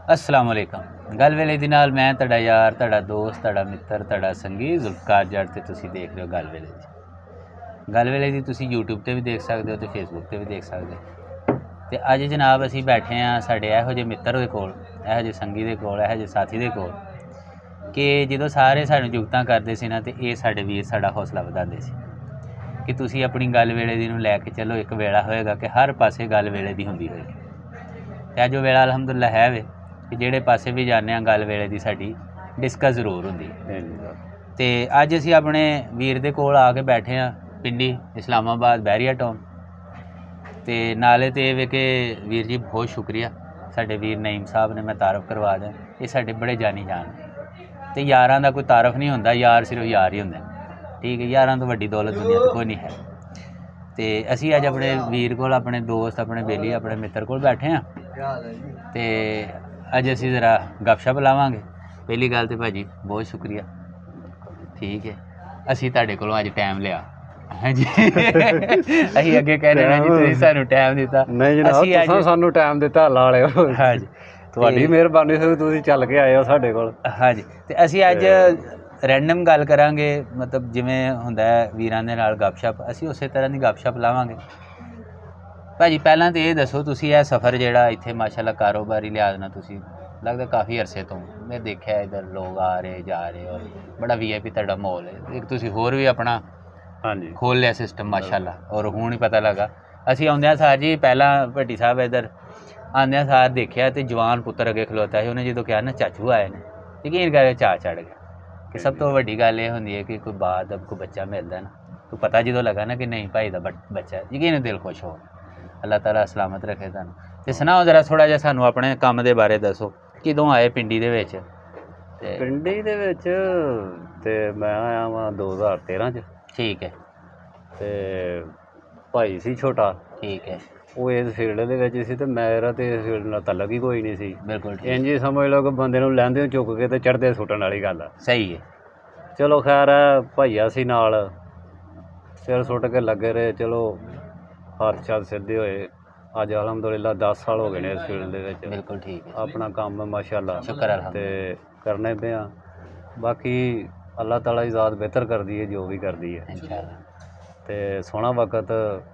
अस्सलाम वालेकुम। गल वेले दी नाल मैं तुहाडा यार, तुहाडा दोस्त, तुहाडा मित्र, तुहाडा संगी जुल्फकार जट ते तुसीं देख रहे हो गल वेले दी। गल वेले दी तुसीं यूट्यूब ते भी देख सकदे हो ते फेसबुक ते भी देख सकदे हो। ते अज जनाब असीं बैठे हाँ साडे इहो जे मित्र दे कोल, इहो जे संगी दे कोल, इहो जे साथी दे कोल कि जदों सारे सानूं जुगतां करदे सी ना ते इह साडे वीर साडा हौसला वधांदे सी कि तुसीं अपनी गल वेले दी नूं लै के चलो। एक वेला होएगा कि हर पासे गल वेले दी हुंदी होएगी ते अज ओह वेला अलहमदुलिल्लाह है वे कि ਜਿਹੜੇ ਪਾਸੇ ਵੀ ਜਾਂਦੇ ਹਾਂ ਗੱਲ ਵੇਲੇ ਦੀ ਸਾਡੀ ਡਿਸਕਸ ਜ਼ਰੂਰ ਹੁੰਦੀ ਹੈ। ਅਤੇ ਅੱਜ ਅਸੀਂ ਆਪਣੇ ਵੀਰ ਦੇ ਕੋਲ ਆ ਕੇ ਬੈਠੇ ਹਾਂ ਪਿੰਡੀ ਇਸਲਾਮਾਬਾਦ ਬਹਿਰੀਆ ਟਾਊਨ। ਅਤੇ ਨਾਲੇ ਤਾਂ ਇਹ ਵੇ ਕਿ ਵੀਰ ਜੀ ਬਹੁਤ ਸ਼ੁਕਰੀਆ ਸਾਡੇ ਵੀਰ ਨਈਮ ਸਾਹਿਬ ਨੇ, ਮੈਂ ਤਾਰਫ ਕਰਵਾ ਦਿਆਂ, ਇਹ ਸਾਡੇ ਬੜੇ ਜਾਨੀ ਜਾਨ ਨੇ। ਅਤੇ ਯਾਰਾਂ ਦਾ ਕੋਈ ਤਾਰਫ ਨਹੀਂ ਹੁੰਦਾ, ਯਾਰ ਸਿਰਫ ਯਾਰ ਹੀ ਹੁੰਦੇ ਨੇ। ਠੀਕ ਹੈ, ਯਾਰਾਂ ਤੋਂ ਵੱਡੀ ਦੌਲਤ ਦੁਨੀਆ 'ਤੇ ਕੋਈ ਨਹੀਂ ਹੈ। ਅਤੇ ਅਸੀਂ ਅੱਜ ਆਪਣੇ ਵੀਰ ਕੋਲ, ਆਪਣੇ ਦੋਸਤ, ਆਪਣੇ ਬੇਲੀ, ਆਪਣੇ ਮਿੱਤਰ ਕੋਲ ਬੈਠੇ ਹਾਂ ਅਤੇ ਅੱਜ ਅਸੀਂ ਜ਼ਰਾ ਗੱਪਸ਼ਪ ਲਾਵਾਂਗੇ। ਪਹਿਲੀ ਗੱਲ ਤਾਂ ਭਾਜੀ ਬਹੁਤ ਸ਼ੁਕਰੀਆ। ਠੀਕ ਹੈ, ਅਸੀਂ ਤੁਹਾਡੇ ਕੋਲੋਂ ਅੱਜ ਟਾਈਮ ਲਿਆ। ਹਾਂਜੀ, ਅਸੀਂ ਅੱਗੇ ਕਹਿ ਰਹੇ ਹਾਂ ਜੀ ਤੁਸੀਂ ਸਾਨੂੰ ਟਾਈਮ ਦਿੱਤਾ। ਨਹੀਂ ਜਨਾਬ, ਤੁਸੀਂ ਸਾਨੂੰ ਟਾਈਮ ਦਿੱਤਾ ਲਾ ਲਿਓ। ਹਾਂਜੀ, ਤੁਹਾਡੀ ਮਿਹਰਬਾਨੀ ਸੀ, ਤੁਸੀਂ ਚੱਲ ਕੇ ਆਏ ਹੋ ਸਾਡੇ ਕੋਲ। ਹਾਂਜੀ, ਅਤੇ ਅਸੀਂ ਅੱਜ ਰੈਂਡਮ ਗੱਲ ਕਰਾਂਗੇ, ਮਤਲਬ ਜਿਵੇਂ ਹੁੰਦਾ ਵੀਰਾਂ ਦੇ ਨਾਲ ਗੱਪਸ਼ਪ, ਅਸੀਂ ਉਸੇ ਤਰ੍ਹਾਂ ਦੀ ਗੱਪਸ਼ਪ ਲਾਵਾਂਗੇ। ਭਾਜੀ ਪਹਿਲਾਂ ਤਾਂ ਇਹ ਦੱਸੋ, ਤੁਸੀਂ ਇਹ ਸਫ਼ਰ ਜਿਹੜਾ ਇੱਥੇ ਮਾਸ਼ਾਅੱਲਾ ਕਾਰੋਬਾਰੀ ਲਿਹਾਜ਼ ਨਾਲ ਤੁਸੀਂ ਲੱਗਦਾ ਕਾਫੀ ਅਰਸੇ ਤੋਂ, ਮੈਂ ਦੇਖਿਆ ਇੱਧਰ ਲੋਕ ਆ ਰਹੇ ਜਾ ਰਹੇ ਔਰ ਬੜਾ VIP ਤੁਹਾਡਾ ਮਾਹੌਲ ਹੈ। ਇੱਕ ਤੁਸੀਂ ਹੋਰ ਵੀ ਆਪਣਾ ਹਾਂਜੀ ਖੋਲ੍ਹ ਲਿਆ ਸਿਸਟਮ ਮਾਸ਼ਾਅੱਲਾ, ਔਰ ਹੁਣ ਹੀ ਪਤਾ ਲੱਗਾ। ਅਸੀਂ ਆਉਂਦਿਆਂ ਸਾਰ ਜੀ ਪਹਿਲਾਂ ਭੱਟੀ ਸਾਹਿਬ ਇੱਧਰ ਆਉਂਦਿਆਂ ਸਾਰ ਦੇਖਿਆ ਅਤੇ ਜਵਾਨ ਪੁੱਤਰ ਅੱਗੇ ਖਲੋਤਾ ਸੀ। ਉਹਨੇ ਜਦੋਂ ਕਿਹਾ ਨਾ ਚਾਚੂ ਆਏ ਨੇ, ਯਕੀਨ ਕਰਕੇ ਚਾਅ ਚੜ੍ਹ ਗਿਆ। ਕਿ ਸਭ ਤੋਂ ਵੱਡੀ ਗੱਲ ਇਹ ਹੁੰਦੀ ਹੈ ਕਿ ਕੋਈ ਬਾਤ ਕੋਈ ਬੱਚਾ ਮਿਲਦਾ ਨਾ, ਤੂੰ ਪਤਾ ਜਦੋਂ ਲੱਗਾ ਨਾ ਕਿ ਨਹੀਂ ਭਾਈ ਦਾ ਬੱਚਾ, ਯਕੀਨ ਦਿਲ ਖੁਸ਼ ਹੋ। ਅੱਲਾਹ ਤਾਲਾ ਸਲਾਮਤ ਰੱਖੇ ਤੁਹਾਨੂੰ। ਅਤੇ ਸੁਣਾਓ ਜ਼ਰਾ ਥੋੜ੍ਹਾ ਜਿਹਾ ਸਾਨੂੰ ਆਪਣੇ ਕੰਮ ਦੇ ਬਾਰੇ ਦੱਸੋ, ਕਦੋਂ ਆਏ ਪਿੰਡੀ ਦੇ ਵਿੱਚ? ਅਤੇ ਪਿੰਡੀ ਦੇ ਵਿੱਚ ਤੇ ਮੈਂ ਆਇਆ ਵਾਂ 2013 'ਚ। ਠੀਕ ਹੈ। ਅਤੇ ਭਾਈ ਸੀ ਛੋਟਾ, ਠੀਕ ਹੈ, ਉਹ ਇਸ ਫੀਲਡ ਦੇ ਵਿੱਚ ਸੀ ਅਤੇ ਮੇਰਾ ਤਾਂ ਇਸ ਫੀਲਡ ਨਾਲ ਤਲਕ ਹੀ ਕੋਈ ਨਹੀਂ ਸੀ। ਬਿਲਕੁਲ ਠੀਕ, ਇੰਝ ਹੀ ਸਮਝ ਲਓ ਕਿ ਬੰਦੇ ਨੂੰ ਲੈਂਦੇ ਚੁੱਕ ਕੇ ਅਤੇ ਚੜ੍ਹਦੇ ਸੁੱਟਣ ਵਾਲੀ ਗੱਲ ਆ। ਸਹੀ ਹੈ। ਚਲੋ ਖੈਰ ਭਾਈਆ ਸੀ ਨਾਲ, ਸਿਰ ਸੁੱਟ ਕੇ ਲੱਗੇ ਰਹੇ। ਚਲੋ ਹੱਥ ਚੱਲ ਸਿੱਧੇ ਹੋਏ। ਅੱਜ ਅਲਹਮਦੁਲਿਲਾ 10 ਸਾਲ ਹੋ ਗਏ ਨੇ ਇਸ ਫੀਲਡ ਦੇ ਵਿੱਚ। ਬਿਲਕੁਲ ਠੀਕ ਹੈ, ਆਪਣਾ ਕੰਮ ਮਾਸ਼ਾਅੱਲਾ ਸ਼ੁਕਰ ਅਲਹਮਦੁਲਿਲਾ ਅਤੇ ਕਰਨੇ ਪਏ ਹਾਂ। ਬਾਕੀ ਅੱਲਾਹ ਤਾਲਾ ਦੀ ਜ਼ਾਤ ਬਿਹਤਰ ਕਰਦੀ ਹੈ ਜੋ ਵੀ ਕਰਦੀ ਹੈ। ਇੰਸ਼ਾਅੱਲਾ, ਅਤੇ ਸੋਹਣਾ ਵਕਤ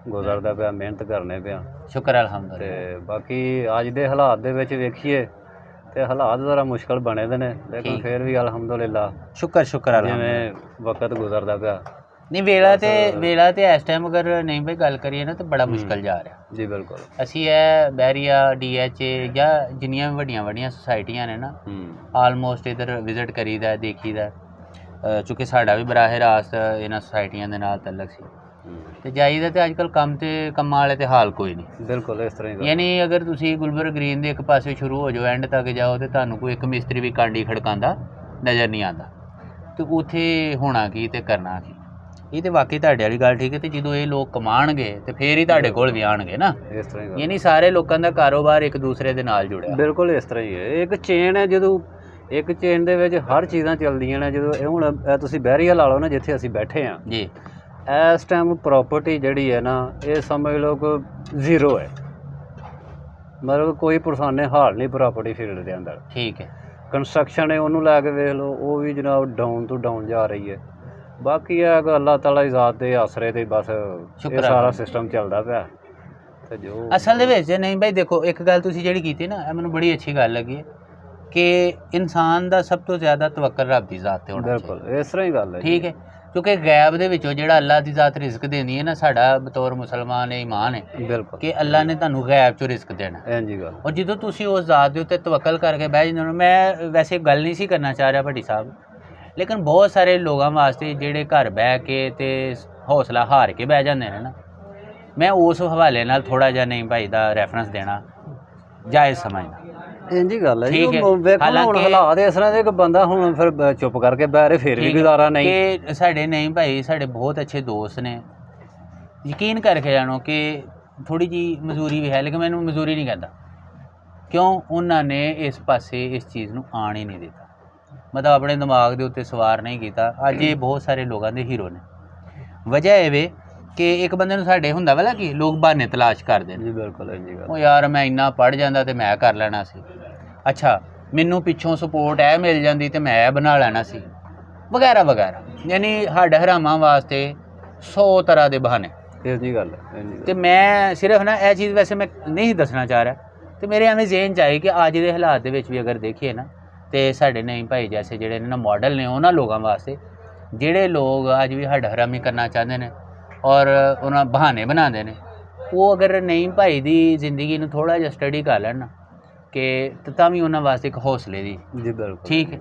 ਗੁਜ਼ਰਦਾ ਪਿਆ, ਮਿਹਨਤ ਕਰਨੇ ਪਿਆ। ਸ਼ੁਕਰ ਅਲਹਮਦੁਲਿਲਾ। ਅਤੇ ਬਾਕੀ ਅੱਜ ਦੇ ਹਾਲਾਤ ਦੇ ਵਿੱਚ ਵੇਖੀਏ ਅਤੇ ਹਾਲਾਤ ਜ਼ਰਾ ਮੁਸ਼ਕਿਲ ਬਣੇ ਦੇ ਨੇ, ਲੇਕਿਨ ਠੀਕ। ਫਿਰ ਵੀ ਅਲਹਮਦੁਲਿਲਾ ਸ਼ੁਕਰ ਅਲਹਮਦੁਲਿਲਾ। ਜਿਵੇਂ ਵਕਤ ਗੁਜ਼ਰਦਾ ਪਿਆ। ਨਹੀਂ ਵੇਲਾ ਤੇ ਇਸ ਟਾਈਮ ਅਗਰ ਨਹੀਂ ਭਾਈ ਗੱਲ ਕਰੀਏ ਨਾ ਤਾਂ ਬੜਾ ਮੁਸ਼ਕਿਲ ਜਾ ਰਿਹਾ ਜੀ ਬਿਲਕੁਲ। ਅਸੀਂ ਇਹ ਬਹਿਰੀਆ DHA ਜਾਂ ਜਿੰਨੀਆਂ ਵੀ ਵੱਡੀਆਂ ਸੁਸਾਇਟੀਆਂ ਨੇ ਨਾ, ਆਲਮੋਸਟ ਇੱਧਰ ਵਿਜ਼ਿਟ ਕਰੀਦਾ, ਦੇਖੀਦਾ। ਚੂँकि ਸਾਡਾ ਵੀ ਬਰਾਹ ਰਾਸਤ ਇਹਨਾਂ ਸੁਸਾਇਟੀਆਂ ਦੇ ਨਾਲ ਤਲਕ ਸੀ ਅਤੇ ਜਾਈਦਾ। ਅਤੇ ਅੱਜ ਕੱਲ੍ਹ ਕੰਮਾਂ ਵਾਲੇ ਤਾਂ ਹਾਲ ਕੋਈ ਨਹੀਂ। ਬਿਲਕੁਲ ਇਸ ਤਰ੍ਹਾਂ ਹੀ। ਯਾਨੀ ਅਗਰ ਤੁਸੀਂ ਗੁਲਬਰਗ ਗ੍ਰੀਨ ਦੇ ਇੱਕ ਪਾਸੇ ਸ਼ੁਰੂ ਹੋ ਜਾਓ, ਐਂਡ ਤੱਕ ਜਾਓ, ਅਤੇ ਤੁਹਾਨੂੰ ਕੋਈ ਇੱਕ ਮਿਸਤਰੀ ਵੀ ਕਾਂਡੀ ਖੜਕਾਉਂਦਾ ਨਜ਼ਰ ਨਹੀਂ ਆਉਂਦਾ। ਅਤੇ ਉੱਥੇ ਹੋਣਾ ਕੀ ਅਤੇ ਕਰਨਾ ਕੀ? ਇਹ ਤਾਂ ਵਾਕਈ ਤੁਹਾਡੇ ਵਾਲੀ ਗੱਲ ਠੀਕ ਹੈ। ਅਤੇ ਜਦੋਂ ਇਹ ਲੋਕ ਕਮਾਉਣਗੇ ਅਤੇ ਫਿਰ ਹੀ ਤੁਹਾਡੇ ਕੋਲ ਵੀ ਆਉਣਗੇ ਨਾ। ਇਸ ਤਰ੍ਹਾਂ ਹੀ ਯਾਨੀ ਸਾਰੇ ਲੋਕਾਂ ਦਾ ਕਾਰੋਬਾਰ ਇੱਕ ਦੂਸਰੇ ਦੇ ਨਾਲ ਜੁੜਿਆ। ਬਿਲਕੁਲ ਇਸ ਤਰ੍ਹਾਂ ਹੀ ਹੈ। ਇੱਕ ਚੇਨ ਹੈ, ਜਦੋਂ ਇੱਕ ਚੇਨ ਦੇ ਵਿੱਚ ਹਰ ਚੀਜ਼ਾਂ ਚੱਲਦੀਆਂ ਨੇ। ਜਦੋਂ ਇਹ ਹੁਣ ਤੁਸੀਂ ਬਹਿਰੀਆ ਲਾ ਲਓ ਨਾ, ਜਿੱਥੇ ਅਸੀਂ ਬੈਠੇ ਹਾਂ ਜੀ, ਇਸ ਟਾਈਮ ਪ੍ਰੋਪਰਟੀ ਜਿਹੜੀ ਹੈ ਨਾ, ਇਹ ਸਮਝ ਲਓ ਕਿ ਜ਼ੀਰੋ ਹੈ। ਮਤਲਬ ਕੋਈ ਪੁਰਸਾਨੇ ਹਾਲ ਨਹੀਂ ਪ੍ਰੋਪਰਟੀ ਫੀਲਡ ਦੇ ਅੰਦਰ। ਠੀਕ ਹੈ। ਕੰਸਟਰਕਸ਼ਨ ਹੈ, ਉਹਨੂੰ ਲੈ ਕੇ ਵੇਖ ਲਓ, ਉਹ ਵੀ ਜਨਾਬ ਡਾਊਨ ਤੋਂ ਡਾਊਨ ਜਾ ਰਹੀ ਹੈ। ਬਾਕੀ ਇਹ ਕਿ ਅੱਲਾਹ ਤਾਲਾ ਦੀ ਜ਼ਾਤ ਦੇ ਆਸਰੇ 'ਤੇ ਬਸ ਇਹ ਸਾਰਾ ਸਿਸਟਮ ਚੱਲਦਾ ਪਿਆ। ਅਤੇ ਜੋ ਅਸਲ ਦੇ ਵਿੱਚ ਨਹੀਂ ਭਾਈ ਦੇਖੋ, ਇੱਕ ਗੱਲ ਤੁਸੀਂ ਜਿਹੜੀ ਕੀਤੀ ਨਾ, ਇਹ ਮੈਨੂੰ ਬੜੀ ਅੱਛੀ ਗੱਲ ਲੱਗੀ ਹੈ ਕਿ ਇਨਸਾਨ ਦਾ ਸਭ ਤੋਂ ਜ਼ਿਆਦਾ ਤਵੱਕਲ ਰੱਬ ਦੀ ਜ਼ਾਤ 'ਤੇ ਹੋਣਾ ਚਾਹੀਦਾ। ਬਿਲਕੁਲ ਇਸ ਤਰ੍ਹਾਂ ਹੀ ਗੱਲ ਹੈ। ਠੀਕ ਹੈ, ਕਿਉਂਕਿ ਗੈਬ ਦੇ ਵਿੱਚੋਂ ਜਿਹੜਾ ਅੱਲਾਹ ਦੀ ਜ਼ਾਤ ਰਿਜ਼ਕ ਦਿੰਦੀ ਹੈ ਨਾ, ਸਾਡਾ ਬਤੌਰ ਮੁਸਲਮਾਨ ਈਮਾਨ ਹੈ ਬਿਲਕੁਲ ਕਿ ਅੱਲਾਹ ਨੇ ਤੁਹਾਨੂੰ ਗੈਬ 'ਚੋਂ ਰਿਜ਼ਕ ਦੇਣਾ। ਇੰਝ ਗੱਲ। ਔਰ ਜਦੋਂ ਤੁਸੀਂ ਉਸ ਜ਼ਾਤ ਦੇ ਉੱਤੇ ਤਵੱਕਲ ਕਰਕੇ ਬਹਿ ਜਾਂਦੇ ਹੋ, ਮੈਂ ਵੈਸੇ ਗੱਲ ਨਹੀਂ ਸੀ ਕਰਨਾ ਚਾਹ ਰਿਹਾ ਭੱਟੀ ਸਾਹਿਬ, ਲੇਕਿਨ ਬਹੁਤ ਸਾਰੇ ਲੋਕਾਂ ਵਾਸਤੇ ਜਿਹੜੇ ਘਰ ਬਹਿ ਕੇ ਅਤੇ ਹੌਸਲਾ ਹਾਰ ਕੇ ਬਹਿ ਜਾਂਦੇ ਨੇ ਨਾ, ਮੈਂ ਉਸ ਹਵਾਲੇ ਨਾਲ ਥੋੜ੍ਹਾ ਜਿਹਾ ਨਹੀਂ ਭਾਈ ਦਾ ਰੈਫਰੈਂਸ ਦੇਣਾ ਜਾਇਜ਼ ਸਮਝਦਾ। ਇੰਝ ਹੀ ਗੱਲ ਹੈ। ਠੀਕ ਹੈ। ਵੇਖੋ ਹੁਣ ਹਾਲਾਤ ਇਸ ਤਰ੍ਹਾਂ ਦੇ ਕਿ ਬੰਦਾ ਹੁਣ ਫਿਰ ਚੁੱਪ ਕਰਕੇ ਬਹਿ ਰਹੇ, ਫਿਰ ਵੀ ਗੁਜ਼ਾਰਾ ਨਹੀਂ। ਕਿ ਸਾਡੇ ਨਹੀਂ ਭਾਈ, ਸਾਡੇ ਬਹੁਤ ਅੱਛੇ ਦੋਸਤ ਨੇ, ਯਕੀਨ ਕਰਕੇ ਜਾਣੋ ਕਿ ਥੋੜ੍ਹੀ ਜਿਹੀ ਮਜ਼ਦੂਰੀ ਵੀ ਹੈ, ਲੇਕਿਨ ਮੈਨੂੰ ਮਜ਼ਦੂਰੀ ਨਹੀਂ ਕਹਿੰਦਾ। ਕਿਉਂ? ਉਹਨਾਂ ਨੇ ਇਸ ਪਾਸੇ ਇਸ ਚੀਜ਼ ਨੂੰ ਆਉਣ ਹੀ ਨਹੀਂ ਦਿੱਤਾ, ਮਤਲਬ ਆਪਣੇ ਦਿਮਾਗ ਦੇ ਉੱਤੇ ਸਵਾਰ ਨਹੀਂ ਕੀਤਾ। ਅੱਜ ਇਹ ਬਹੁਤ ਸਾਰੇ ਲੋਕਾਂ ਦੇ ਹੀਰੋ ਨੇ। ਵਜ੍ਹਾ ਇਹ ਵੇ ਕਿ ਇੱਕ ਬੰਦੇ ਨੂੰ ਸਾਡੇ ਹੁੰਦਾ ਵਾ ਕਿ ਲੋਕ ਬਹਾਨੇ ਤਲਾਸ਼ ਕਰਦੇ ਨੇ। ਜੀ ਬਿਲਕੁਲ ਇੰਝ ਗੱਲ। ਉਹ ਯਾਰ ਮੈਂ ਇੰਨਾ ਪੜ੍ਹ ਜਾਂਦਾ ਅਤੇ ਮੈਂ ਕਰ ਲੈਣਾ ਸੀ, ਅੱਛਾ ਮੈਨੂੰ ਪਿੱਛੋਂ ਸਪੋਰਟ ਇਹ ਮਿਲ ਜਾਂਦੀ ਤੇ ਮੈਂ ਇਹ ਬਣਾ ਲੈਣਾ ਸੀ, ਵਗੈਰਾ ਵਗੈਰਾ। ਯਾਨੀ ਹੱਡ ਹਰਾਮਾਂ ਵਾਸਤੇ 100 ਤਰ੍ਹਾਂ ਦੇ ਬਹਾਨੇ। ਇਹ ਜੀ ਗੱਲ ਹੈ। ਤੇ ਮੈਂ ਸਿਰਫ ਨਾ ਇਹ ਚੀਜ਼ ਵੈਸੇ ਮੈਂ ਨਹੀਂ ਦੱਸਣਾ ਚਾਹ ਰਿਹਾ, ਤੇ ਮੇਰੇ ਐਵੇਂ ਜ਼ੇਨ 'ਚ ਆਈ ਕਿ ਅੱਜ ਦੇ ਹਾਲਾਤ ਦੇ ਵਿੱਚ ਵੀ ਅਗਰ ਦੇਖੀਏ ਨਾ, ਤੇ ਸਾਡੇ ਨਈਮ ਭਾਈ ਜੈਸੇ ਜਿਹੜੇ ਨੇ ਨਾ ਮਾਡਲ ਨੇ ਉਹਨਾਂ ਲੋਕਾਂ ਵਾਸਤੇ, ਜਿਹੜੇ ਲੋਕ ਅੱਜ ਵੀ ਹੱਡ ਹਰਾਮੀ ਕਰਨਾ ਚਾਹੁੰਦੇ ਨੇ ਔਰ ਉਹਨਾਂ ਬਹਾਨੇ ਬਣਾਉਂਦੇ ਨੇ, ਉਹ ਅਗਰ ਨਈਮ ਭਾਈ ਦੀ ਜ਼ਿੰਦਗੀ ਨੂੰ ਥੋੜ੍ਹਾ ਜਿਹਾ ਸਟੱਡੀ ਕਰ ਲੈਣ ਨਾ, ਕਿ ਤਾਂ ਵੀ ਉਹਨਾਂ ਵਾਸਤੇ ਇੱਕ ਹੌਸਲੇ ਦੀ ਜੀ ਬਿਲਕੁਲ ਠੀਕ ਹੈ।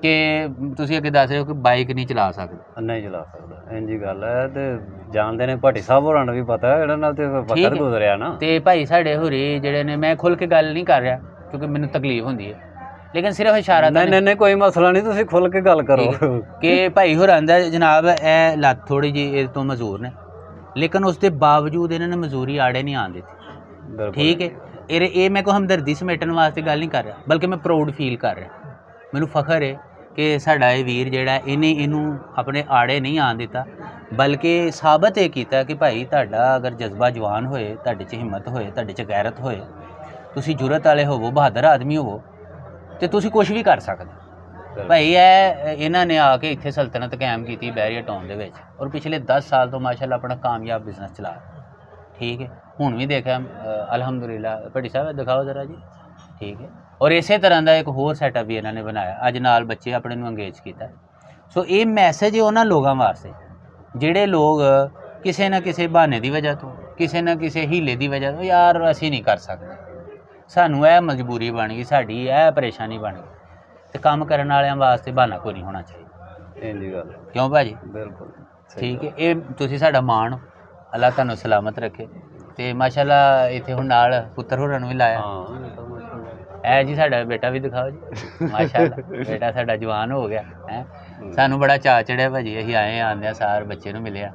ਕਿ ਤੁਸੀਂ ਅੱਗੇ ਦੱਸ ਰਹੇ ਹੋ ਕਿ ਬਾਈਕ ਨਹੀਂ ਚਲਾ ਸਕਦੇ, ਨਹੀਂ ਚਲਾ ਸਕਦਾ, ਇੰਝ ਹੀ ਗੱਲ ਹੈ। ਤੇ ਜਾਣਦੇ ਨੇ ਭੱਟੀ ਸਾਹਿਬ ਹੋਰਾਂ ਨੂੰ ਵੀ ਪਤਾ ਹੈ, ਇਹਨਾਂ ਨਾਲ ਤੇ ਵਕਤ ਗੁਜ਼ਰਿਆ ਨਾ। ਤੇ ਭਾਈ ਸਾਡੇ ਹੋਰੀ ਜਿਹੜੇ ਨੇ, ਮੈਂ ਖੁੱਲ ਕੇ ਗੱਲ ਨਹੀਂ ਕਰ ਰਿਹਾ ਕਿਉਂਕਿ ਮੈਨੂੰ ਤਕਲੀਫ ਹੁੰਦੀ ਹੈ, ਲੇਕਿਨ ਸਿਰਫ ਇਸ਼ਾਰਾ ਤਾਂ ਨਹੀਂ ਕੋਈ ਮਸਲਾ ਨਹੀਂ, ਤੁਸੀਂ ਖੁੱਲ ਕੇ ਗੱਲ ਕਰੋ। ਕਿ ਭਾਈ ਹੋਰਾਂ ਦਾ ਜਨਾਬ ਇਹ ਲੱਤ ਥੋੜ੍ਹੀ ਜਿਹੀ ਇਹ ਤੋਂ ਮਜ਼ਦੂਰ ਨੇ, ਲੇਕਿਨ ਉਸ ਦੇ ਬਾਵਜੂਦ ਇਹਨਾਂ ਨੇ ਮਜ਼ਦੂਰੀ ਆੜੇ ਨਹੀਂ ਆਉਣ ਦਿੱਤੀ, ਠੀਕ ਹੈ। ਇਹ ਮੈਂ ਕੋਈ ਹਮਦਰਦੀ ਸਮੇਟਣ ਵਾਸਤੇ ਗੱਲ ਨਹੀਂ ਕਰ ਰਿਹਾ, ਬਲਕਿ ਮੈਂ ਪ੍ਰਾਊਡ ਫੀਲ ਕਰ ਰਿਹਾ। ਮੈਨੂੰ ਫਖਰ ਹੈ ਕਿ ਸਾਡਾ ਇਹ ਵੀਰ ਜਿਹੜਾ ਇਹਨੂੰ ਆਪਣੇ ਆੜੇ ਨਹੀਂ ਆਉਣ ਦਿੱਤਾ, ਬਲਕਿ ਸਾਬਤ ਇਹ ਕੀਤਾ ਕਿ ਭਾਈ ਤੁਹਾਡਾ ਅਗਰ ਜਜ਼ਬਾ ਜਵਾਨ ਹੋਏ, ਤੁਹਾਡੇ 'ਚ ਹਿੰਮਤ ਹੋਏ, ਤੁਹਾਡੇ 'ਚ ਗੈਰਤ ਹੋਏ, ਤੁਸੀਂ ਜੁਰਤ ਵਾਲੇ ਹੋਵੋ, ਬਹਾਦਰ ਆਦਮੀ ਹੋਵੋ, ਤੇ ਤੁਸੀਂ ਕੁਝ ਵੀ ਕਰ ਸਕਦੇ। ਭਾਈ ਇਹਨਾਂ ਨੇ ਆ ਕੇ ਇੱਥੇ ਸਲਤਨਤ ਕਾਇਮ ਕੀਤੀ ਬੈਰੀਆ ਟਾਊਨ ਦੇ ਵਿੱਚ, ਔਰ ਪਿਛਲੇ 10 ਸਾਲ ਤੋਂ ਮਾਸ਼ਾਅੱਲਾ ਆਪਣਾ ਕਾਮਯਾਬ ਬਿਜ਼ਨਸ ਚਲਾ ਰਹੇ, ਠੀਕ ਹੈ। ਹੁਣ ਵੀ ਦੇਖਿਆ ਅਲਹਮਦੁਲਿਲਾ, ਭੱਟੀ ਸਾਹਿਬ ਦਿਖਾਓ ਜ਼ਰਾ ਜੀ, ਠੀਕ ਹੈ। ਔਰ ਇਸੇ ਤਰ੍ਹਾਂ ਦਾ ਇੱਕ ਹੋਰ ਸੈਟਅਪ ਵੀ ਇਹਨਾਂ ਨੇ ਬਣਾਇਆ, ਅੱਜ ਨਾਲ ਬੱਚੇ ਆਪਣੇ ਨੂੰ ਅੰਗੇਜ ਕੀਤਾ। ਸੋ ਇਹ ਮੈਸੇਜ ਹੈ ਉਹਨਾਂ ਲੋਕਾਂ ਵਾਸਤੇ ਜਿਹੜੇ ਲੋਕ ਕਿਸੇ ਨਾ ਕਿਸੇ ਬਹਾਨੇ ਦੀ ਵਜ੍ਹਾ ਤੋਂ, ਕਿਸੇ ਨਾ ਕਿਸੇ ਹੀਲੇ ਦੀ ਵਜ੍ਹਾ ਤੋਂ, ਯਾਰ ਅਸੀਂ ਨਹੀਂ ਕਰ ਸਕਦੇ, ਸਾਨੂੰ ਇਹ ਮਜਬੂਰੀ ਬਣ ਗਈ, ਸਾਡੀ ਇਹ ਪਰੇਸ਼ਾਨੀ ਬਣ ਗਈ, ਤੇ ਕੰਮ ਕਰਨ ਵਾਲਿਆਂ ਵਾਸਤੇ ਬਹਾਨਾ ਕੋਈ ਨਹੀਂ ਹੋਣਾ ਚਾਹੀਦਾ। ਇੰਝ ਗੱਲ ਕਿਉਂ ਭਾਜੀ? ਬਿਲਕੁਲ ਠੀਕ ਹੈ। ਇਹ ਤੁਸੀਂ ਸਾਡਾ ਮਾਣ ਹੋ, ਅੱਲਾਹ ਤੁਹਾਨੂੰ ਸਲਾਮਤ ਰੱਖੇ। ਤੇ ਮਾਸ਼ਾਅੱਲਾ ਇੱਥੇ ਹੁਣ ਨਾਲ ਪੁੱਤਰ ਹੋਰਾਂ ਨੂੰ ਵੀ ਲਾਇਆ। ਇਹ ਜੀ ਸਾਡਾ ਬੇਟਾ ਵੀ ਦਿਖਾਓ ਜੀ, ਮਾਸ਼ਾਅੱਲਾ ਬੇਟਾ ਸਾਡਾ ਜਵਾਨ ਹੋ ਗਿਆ ਹੈ। ਸਾਨੂੰ ਬੜਾ ਚਾਅ ਚੜਿਆ ਭਾਜੀ, ਅਸੀਂ ਆਏ ਆਉਂਦਿਆਂ ਸਾਰ ਬੱਚੇ ਨੂੰ ਮਿਲਿਆ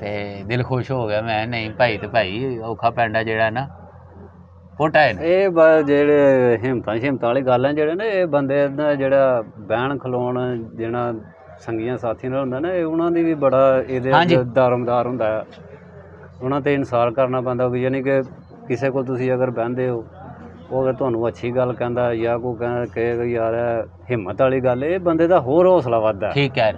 ਤੇ ਦਿਲ ਖੁਸ਼ ਹੋ ਗਿਆ। ਮੈਂ ਨਹੀਂ ਭਾਈ, ਤੇ ਭਾਈ ਔਖਾ ਪੈਂਡਾ ਜਿਹੜਾ ਨਾ ਪੋਟਾ ਹੈ। ਇਹ ਜਿਹੜੇ ਹਿੰਮਤਾਂ ਵਾਲੀ ਗੱਲ ਹੈ, ਜਿਹੜੇ ਨੇ ਇਹ ਬੰਦੇ ਦਾ ਜਿਹੜਾ ਬਹਿਣ ਖਲੋਣ ਜਿਹੜਾ ਸੰਗੀਆਂ ਸਾਥੀਆਂ ਨਾਲ ਹੁੰਦਾ ਨਾ, ਇਹ ਉਹਨਾਂ ਦੀ ਵੀ ਬੜਾ ਇਹਦੇ ਦਾਰਮਦਾਰ ਹੁੰਦਾ ਹੈ। ਉਹਨਾਂ 'ਤੇ ਇਨਸਾਰ ਕਰਨਾ ਪੈਂਦਾ, ਯਾਨੀ ਕਿ ਕਿਸੇ ਕੋਲ ਤੁਸੀਂ ਅਗਰ ਬਹਿੰਦੇ ਹੋ, ਉਹ ਅਗਰ ਤੁਹਾਨੂੰ ਅੱਛੀ ਗੱਲ ਕਹਿੰਦਾ ਜਾਂ ਕੋਈ ਕਹੇਗਾ ਯਾਰ ਹਿੰਮਤ ਵਾਲੀ ਗੱਲ, ਇਹ ਬੰਦੇ ਦਾ ਹੋਰ ਹੌਸਲਾ ਵੱਧਦਾ। ਠੀਕ ਹੈ।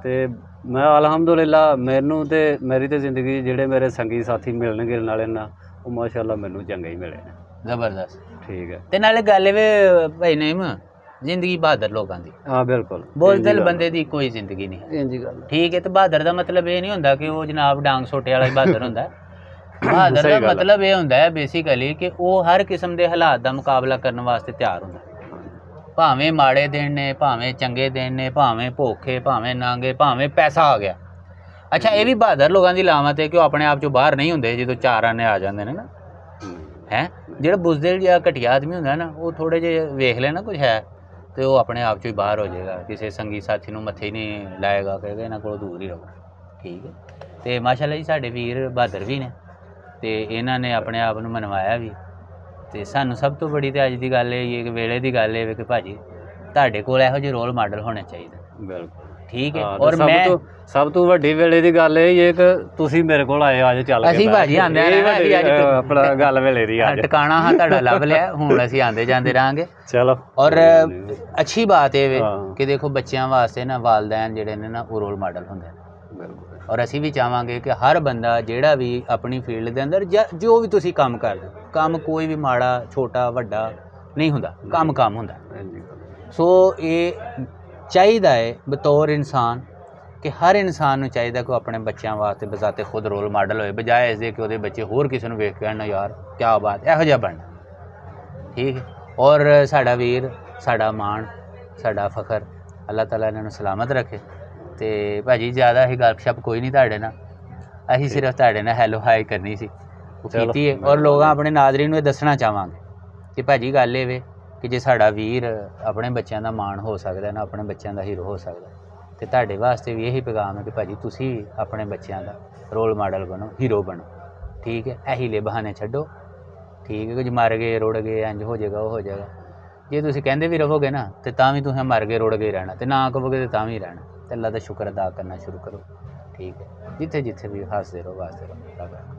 ਤੇ ਮੈਂ ਅਲਹਮਦੁਲਿਲਾ ਮੈਨੂੰ ਤੇ ਮੇਰੀ ਤੇ ਜ਼ਿੰਦਗੀ ਜਿਹੜੇ ਮੇਰੇ ਸੰਗੀ ਸਾਥੀ ਮਿਲਣ ਗਿਲਣ ਵਾਲੇ ਨਾ, ਉਹ ਮਾਸ਼ਾਅੱਲਾ ਮੈਨੂੰ ਚੰਗੇ ਹੀ ਮਿਲੇ ਨੇ। ਜ਼ਬਰਦਸਤ, ਠੀਕ ਹੈ। ਤੇ ਨਾਲੇ ਗੱਲ ਵੇ ਭਾਈ ਨਈਮ, ਜ਼ਿੰਦਗੀ ਬਹਾਦਰ ਲੋਕਾਂ ਦੀ। ਹਾਂ ਬਿਲਕੁਲ, ਬੁਜ਼ਦਿਲ ਬੰਦੇ ਦੀ ਕੋਈ ਜ਼ਿੰਦਗੀ ਨਹੀਂ। ਇੰਝ ਗੱਲ ਠੀਕ ਹੈ। ਤੇ ਬਹਾਦਰ ਦਾ ਮਤਲਬ ਇਹ ਨਹੀਂ ਹੁੰਦਾ ਕਿ ਉਹ ਜਨਾਬ ਡਾਂਗ ਸੋਟੇ ਵਾਲਾ ਹੀ ਬਹਾਦਰ ਹੁੰਦਾ। ਬਹਾਦਰ ਦਾ ਮਤਲਬ ਇਹ ਹੁੰਦਾ ਹੈ ਬੇਸਿਕਲੀ ਕਿ ਉਹ ਹਰ ਕਿਸਮ ਦੇ ਹਾਲਾਤ ਦਾ ਮੁਕਾਬਲਾ ਕਰਨ ਵਾਸਤੇ ਤਿਆਰ ਹੁੰਦਾ, ਭਾਵੇਂ ਮਾੜੇ ਦਿਨ ਨੇ, ਭਾਵੇਂ ਚੰਗੇ ਦਿਨ ਨੇ, ਭਾਵੇਂ ਭੁੱਖੇ, ਭਾਵੇਂ ਨਾਂਗੇ, ਭਾਵੇਂ ਪੈਸਾ ਆ ਗਿਆ। ਅੱਛਾ, ਇਹ ਵੀ ਬਹਾਦਰ ਲੋਕਾਂ ਦੀ ਲਾਮਤ ਹੈ ਕਿ ਉਹ ਆਪਣੇ ਆਪ 'ਚੋਂ ਬਾਹਰ ਨਹੀਂ ਹੁੰਦੇ ਜਦੋਂ ਚਾਰ ਆਨੇ ਆ ਜਾਂਦੇ ਨੇ ਨਾ, ਹੈ। ਜਿਹੜਾ ਬੁਜ਼ਦਿਲ ਜਾਂ ਘਟੀਆ ਆਦਮੀ ਹੁੰਦਾ ਨਾ, ਉਹ ਥੋੜ੍ਹੇ ਜਿਹੇ ਵੇਖ ਲੈ ਨਾ ਕੁਝ ਹੈ, ਤੇ ਉਹ ਆਪਣੇ ਆਪ 'ਚੋਂ ਹੀ ਬਾਹਰ ਹੋ ਜਾਏਗਾ, ਕਿਸੇ ਸੰਗੀ ਸਾਥੀ ਨੂੰ ਮੱਥੇ ਹੀ ਨਹੀਂ ਲਾਏਗਾ, ਕਹੇਗਾ ਇਹਨਾਂ ਕੋਲੋਂ ਦੂਰ ਹੀ ਰਹੋ। ਠੀਕ ਹੈ। ਤੇ ਮਾਸ਼ਾਅੱਲਾ ਜੀ ਸਾਡੇ ਵੀਰ ਬਹਾਦਰ ਵੀ ਨੇ, ਤੇ ਇਹਨਾਂ ਨੇ ਆਪਣੇ ਆਪ ਨੂੰ ਮਨਵਾਇਆ ਵੀ। ਤੇ ਸਾਨੂੰ ਸਭ ਤੋਂ ਬੜੀ ਤੇ ਅੱਜ ਦੀ ਗੱਲ ਇਹ ਕਿ ਵੇਲੇ ਦੀ ਗੱਲ ਇਹ ਕਿ ਭਾਜੀ ਤੁਹਾਡੇ ਕੋਲ ਇਹੋ ਜਿਹੇ ਰੋਲ ਮਾਡਲ ਹੋਣੇ ਚਾਹੀਦੇ। ਬਿਲਕੁਲ ਠੀਕ ਹੈ। ਔਰ ਮੈਂ ਸਭ ਤੋਂ ਵੱਡੀ ਵੇਲੇ ਦੀ ਗੱਲ ਇਹ ਕਿ ਤੁਸੀਂ ਮੇਰੇ ਕੋਲ ਆਏ ਅੱਜ ਚੱਲ ਕੇ। ਅਸੀਂ ਭਾਜੀ ਆਂਦੇ ਆ, ਆਪਣਾ ਗੱਲ ਵੇਲੇ ਦੀ ਅੱਜ ਟਿਕਾਣਾ ਹਾਂ ਤੁਹਾਡਾ ਲੱਭ ਲਿਆ, ਹੁਣ ਅਸੀਂ ਆਂਦੇ ਜਾਂਦੇ ਰਹਾਂਗੇ। ਚਲੋ। ਔਰ ਅੱਛੀ ਬਾਤ ਇਹ ਵੇ ਕਿ ਦੇਖੋ ਬੱਚਿਆਂ ਵਾਸਤੇ ਨਾ ਵਾਲਦੈਨ ਜਿਹੜੇ ਨੇ ਨਾ ਉਹ ਰੋਲ ਮਾਡਲ ਹੁੰਦੇ ਨੇ। ਔਰ ਅਸੀਂ ਵੀ ਚਾਹਾਂਗੇ ਕਿ ਹਰ ਬੰਦਾ ਜਿਹੜਾ ਵੀ ਆਪਣੀ ਫੀਲਡ ਦੇ ਅੰਦਰ ਜੋ ਵੀ ਤੁਸੀਂ ਕੰਮ ਕਰਦੇ ਹੋ, ਕੰਮ ਕੋਈ ਵੀ ਮਾੜਾ ਛੋਟਾ ਵੱਡਾ ਨਹੀਂ ਹੁੰਦਾ, ਕੰਮ ਹੁੰਦਾ। ਸੋ ਇਹ ਚਾਹੀਦਾ ਹੈ ਬਤੌਰ ਇਨਸਾਨ ਕਿ ਹਰ ਇਨਸਾਨ ਨੂੰ ਚਾਹੀਦਾ ਕਿ ਉਹ ਆਪਣੇ ਬੱਚਿਆਂ ਵਾਸਤੇ ਬਜ਼ਾਤੇ ਖੁਦ ਰੋਲ ਮਾਡਲ ਹੋਏ, ਬਜਾਏ ਇਸ ਦੇ ਕਿ ਉਹਦੇ ਬੱਚੇ ਹੋਰ ਕਿਸੇ ਨੂੰ ਵੇਖ ਕੇ ਕਹਿਣ ਯਾਰ ਕਿਆ ਬਾਤ, ਇਹੋ ਜਿਹਾ ਬਣਨਾ। ਠੀਕ ਹੈ। ਔਰ ਸਾਡਾ ਵੀਰ, ਸਾਡਾ ਮਾਣ, ਸਾਡਾ ਫਖਰ, ਅੱਲਾਹ ਤਾਲਾ ਇਹਨਾਂ ਨੂੰ ਸਲਾਮਤ ਰੱਖੇ। ਤੇ ਭਾਜੀ ਜ਼ਿਆਦਾ ਹੀ ਗੱਲਸ਼ਪ ਕੋਈ ਨਹੀਂ ਤੁਹਾਡੇ ਨਾਲ, ਅਸੀਂ ਸਿਰਫ ਤੁਹਾਡੇ ਨਾਲ ਹੈਲੋ ਹਾਈ ਕਰਨੀ ਸੀ, ਉਹ ਕੀਤੀ ਹੈ। ਔਰ ਲੋਕਾਂ ਆਪਣੇ ਨਾਜ਼ਰੀਨ ਨੂੰ ਇਹ ਦੱਸਣਾ ਚਾਹਾਂਗੇ ਕਿ ਭਾਜੀ ਗੱਲ ਇਹ ਵੇ ਕਿ ਜੇ ਸਾਡਾ ਵੀਰ ਆਪਣੇ ਬੱਚਿਆਂ ਦਾ ਮਾਣ ਹੋ ਸਕਦਾ ਨਾ, ਆਪਣੇ ਬੱਚਿਆਂ ਦਾ ਹੀਰੋ ਹੋ ਸਕਦਾ, ਤੇ ਤੁਹਾਡੇ ਵਾਸਤੇ ਵੀ ਇਹੀ ਪੈਗਾਮ ਹੈ ਕਿ ਭਾਜੀ ਤੁਸੀਂ ਆਪਣੇ ਬੱਚਿਆਂ ਦਾ ਰੋਲ ਮਾਡਲ ਬਣੋ, ਹੀਰੋ ਬਣੋ। ਠੀਕ ਹੈ। ਇਹ ਹੀਲੇ ਬਹਾਨੇ ਛੱਡੋ। ਠੀਕ ਹੈ। ਕੁਝ ਮਰ ਗਏ ਰੁੜ ਗਏ ਇੰਝ ਹੋ ਜਾਏਗਾ ਉਹ ਹੋ ਜਾਏਗਾ। ਜੇ ਤੁਸੀਂ ਕਹਿੰਦੇ ਵੀ ਰਹੋਗੇ ਨਾ ਤੇ ਤਾਂ ਵੀ ਤੁਸੀਂ ਮਰ ਗਏ ਰੁੜ ਗਏ ਰਹਿਣਾ, ਤੇ ਨਾ ਕਹੋਗੇ ਤੇ ਤਾਂ ਵੀ ਰਹਿਣਾ। ਤੇ ਅੱਲਾ ਦਾ ਸ਼ੁਕਰ ਅਦਾ ਕਰਨਾ ਸ਼ੁਰੂ ਕਰੋ। ਠੀਕ ਹੈ। ਜਿੱਥੇ ਜਿੱਥੇ ਵੀ ਹੱਸਦੇ ਰਹੋ, ਵਾਸਦੇ ਰਹੋ।